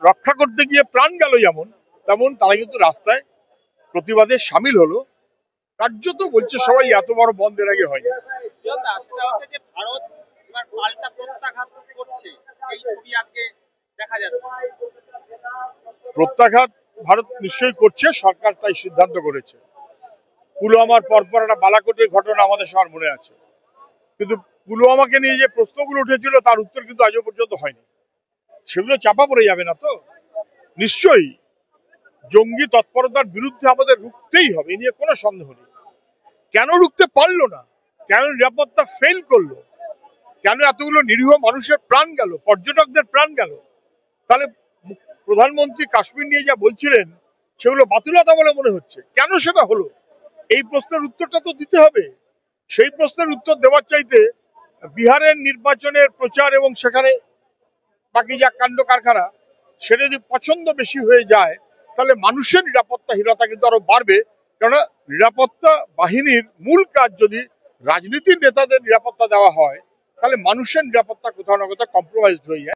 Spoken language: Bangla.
রক্ষা করতে গিয়ে প্রাণ গেল যেমন, তেমন তারা কিন্তু রাস্তায় প্রতিবাদে সামিল হলো। কার্যত বলছে সবাই এত বড় বন্ধের আগে হয়নি। প্রত্যাঘাত ভারত নিশ্চয়ই করছে, সরকার তাই সিদ্ধান্ত করেছে। পুলওয়ামার পরপর একটা বালাকোটের ঘটনা আমাদের সবার মনে আছে, কিন্তু পুলওয়ামাকে নিয়ে যে প্রশ্নগুলো উঠেছিল তার উত্তর কিন্তু আজও পর্যন্ত হয়নি। সেগুলো চাপা পড়ে যাবে না তো? নিশ্চয়ই জঙ্গি তৎপরতার বিরুদ্ধে আমাদের রুখতেই হবে, এ নিয়ে কোনো সন্দেহ নেই। কেন রুখতে পারলো না? কেন নিরাপত্তা ফেল করলো? কেন এতগুলো নিরীহ মানুষের প্রাণ গেল, পর্যটকদের প্রাণ গেল? তাহলে প্রধানমন্ত্রী কাশ্মীর নিয়ে যা বলছিলেন সেগুলো বাতুলতা বলে মনে হচ্ছে। কেন সেটা হলো? এই প্রশ্নের উত্তরটা তো দিতে হবে। সেই প্রশ্নের উত্তর দেওয়ার চাইতে বিহারের নির্বাচনের প্রচার এবং সেখানে বাকি যা কাণ্ড কারখানা, সেটা যদি পছন্দ বেশি হয়ে যায় তাহলে মানুষের নিরাপত্তাহীনতা কিন্তু আরো বাড়বে। কেননা নিরাপত্তা বাহিনীর মূল কাজ যদি রাজনীতির নেতাদের নিরাপত্তা দেওয়া হয়, তাহলে মানুষের নিরাপত্তা কোথাও না কোথাও কম্প্রোমাইজড হয়ে যায়।